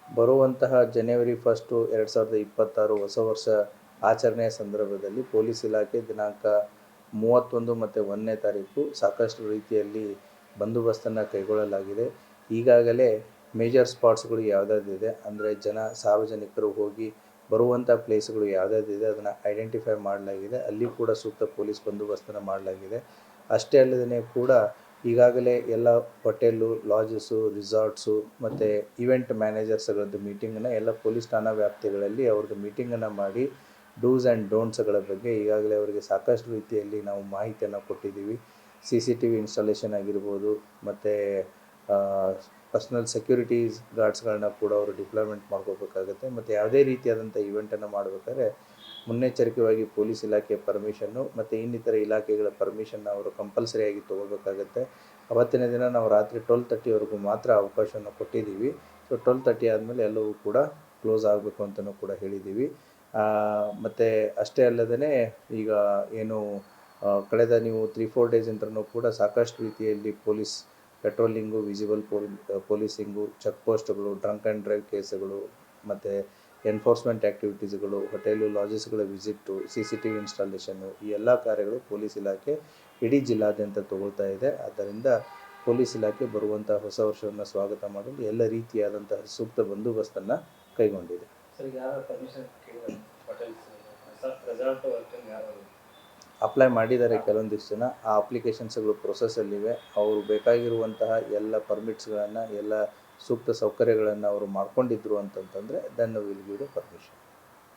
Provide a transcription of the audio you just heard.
ಬರುವಂತಹ ಜನವರಿ 1, 2026 ಹೊಸ ವರ್ಷ ಆಚರಣೆಯ ಸಂದರ್ಭದಲ್ಲಿ ಪೊಲೀಸ್ ಇಲಾಖೆ ದಿನಾಂಕ 31 ಮತ್ತು 1ನೇ ತಾರೀಕು ಸಾಕಷ್ಟು ರೀತಿಯಲ್ಲಿ ಬಂದೋಬಸ್ತನ್ನು ಕೈಗೊಳ್ಳಲಾಗಿದೆ. ಈಗಾಗಲೇ ಮೇಜರ್ ಸ್ಪಾಟ್ಸ್ಗಳು ಯಾವುದಾದಿದೆ ಅಂದರೆ ಸಾರ್ವಜನಿಕರು ಹೋಗಿ ಬರುವಂಥ ಪ್ಲೇಸ್ಗಳು ಯಾವುದಾದಿದೆ ಅದನ್ನು ಐಡೆಂಟಿಫೈ ಮಾಡಲಾಗಿದೆ. ಅಲ್ಲಿ ಕೂಡ ಸೂಕ್ತ ಪೊಲೀಸ್ ಬಂದೋಬಸ್ತನ್ನು ಮಾಡಲಾಗಿದೆ. ಅಷ್ಟೇ ಅಲ್ಲದೇ ಕೂಡ ಈಗಾಗಲೇ ಎಲ್ಲ ಹೋಟೆಲ್ಲು, ಲಾಜಸ್ಸು, ರಿಸಾರ್ಟ್ಸು ಮತ್ತು ಈವೆಂಟ್ ಮ್ಯಾನೇಜರ್ಸ್ಗಳದ್ದು ಮೀಟಿಂಗನ್ನು ಎಲ್ಲ ಪೊಲೀಸ್ ಠಾಣಾ ವ್ಯಾಪ್ತಿಗಳಲ್ಲಿ ಅವ್ರದ್ದು ಮೀಟಿಂಗನ್ನು ಮಾಡಿ ಡೂಸ್ ಆ್ಯಂಡ್ ಡೋಂಟ್ಸ್ಗಳ ಬಗ್ಗೆ ಈಗಾಗಲೇ ಅವರಿಗೆ ಸಾಕಷ್ಟು ರೀತಿಯಲ್ಲಿ ನಾವು ಮಾಹಿತಿಯನ್ನು ಕೊಟ್ಟಿದ್ದೀವಿ. CCTV ಇನ್ಸ್ಟಾಲೇಷನ್ ಆಗಿರ್ಬೋದು ಮತ್ತು ಪರ್ಸ್ನಲ್ ಸೆಕ್ಯೂರಿಟೀಸ್ ಗಾರ್ಡ್ಸ್ಗಳನ್ನ ಕೂಡ ಅವರು ಡಿಪ್ಲಾಯ್ಮೆಂಟ್ ಮಾಡ್ಕೋಬೇಕಾಗುತ್ತೆ. ಮತ್ತು ಯಾವುದೇ ರೀತಿಯಾದಂಥ ಈವೆಂಟನ್ನು ಮಾಡಬೇಕಾದ್ರೆ ಮುನ್ನೆಚ್ಚರಿಕೆಯಾಗಿ ಪೊಲೀಸ್ ಇಲಾಖೆಯ ಪರ್ಮಿಷನ್ನು ಮತ್ತು ಇನ್ನಿತರ ಇಲಾಖೆಗಳ ಪರ್ಮಿಷನ್ನ ಅವರು ಕಂಪಲ್ಸರಿಯಾಗಿ ತೊಗೋಬೇಕಾಗತ್ತೆ. ಅವತ್ತಿನ ದಿನ ನಾವು ರಾತ್ರಿ 12:30ವರೆಗೂ ಮಾತ್ರ ಅವಕಾಶವನ್ನು ಕೊಟ್ಟಿದ್ದೀವಿ. ಸೊ 12:30 ಆದಮೇಲೆ ಎಲ್ಲವೂ ಕೂಡ ಕ್ಲೋಸ್ ಆಗಬೇಕು ಅಂತಲೂ ಕೂಡ ಹೇಳಿದ್ದೀವಿ. ಮತ್ತು ಅಷ್ಟೇ ಅಲ್ಲದೇ ಈಗ ಏನು ಕಳೆದ ನೀವು 3-4 ಡೇಸಿಂದನೂ ಕೂಡ ಸಾಕಷ್ಟು ರೀತಿಯಲ್ಲಿ ಪೊಲೀಸ್ ಪೆಟ್ರೋಲಿಂಗು, ವಿಸಿಬಲ್ ಪೊಲೀಸಿಂಗು, ಚೆಕ್ ಪೋಸ್ಟ್ಗಳು, ಡ್ರಂಕ್ ಆ್ಯಂಡ್ ಡ್ರೈವ್ ಕೇಸುಗಳು ಮತ್ತು ಎನ್ಫೋರ್ಸ್ಮೆಂಟ್ ಆ್ಯಕ್ಟಿವಿಟೀಸ್ಗಳು, ಹೋಟೆಲು, ಲಾಜಸ್ಗಳ ವಿಸಿಟ್ಟು, CCTV ಇನ್ಸ್ಟಾಲೇಷನ್ನು ಈ ಎಲ್ಲ ಕಾರ್ಯಗಳು ಪೊಲೀಸ್ ಇಲಾಖೆ ಇಡೀ ಜಿಲ್ಲಾದ್ಯಂತ ತಗೊಳ್ತಾ ಇದೆ. ಆದ್ದರಿಂದ ಪೊಲೀಸ್ ಇಲಾಖೆ ಬರುವಂಥ ಹೊಸ ವರ್ಷವನ್ನು ಸ್ವಾಗತ ಮಾಡಲು ಎಲ್ಲ ರೀತಿಯಾದಂತಹ ಸೂಕ್ತ ಬಂದೋಬಸ್ತನ್ನು ಕೈಗೊಂಡಿದೆ. ಅಪ್ಲೈ ಮಾಡಿದ್ದಾರೆ ಕೆಲವೊಂದಿಷ್ಟು ಜನ. ಆ ಅಪ್ಲಿಕೇಶನ್ಸ್ಗಳು ಪ್ರೊಸೆಸಲ್ಲಿವೆ. ಅವರು ಬೇಕಾಗಿರುವಂತಹ ಎಲ್ಲ ಪರ್ಮಿಟ್ಸ್ಗಳನ್ನು, ಎಲ್ಲ ಸೂಕ್ತ ಸೌಕರ್ಯಗಳನ್ನು ಅವರು ಮಾಡ್ಕೊಂಡಿದ್ರು ಅಂತಂತಂದರೆ then will give the permission.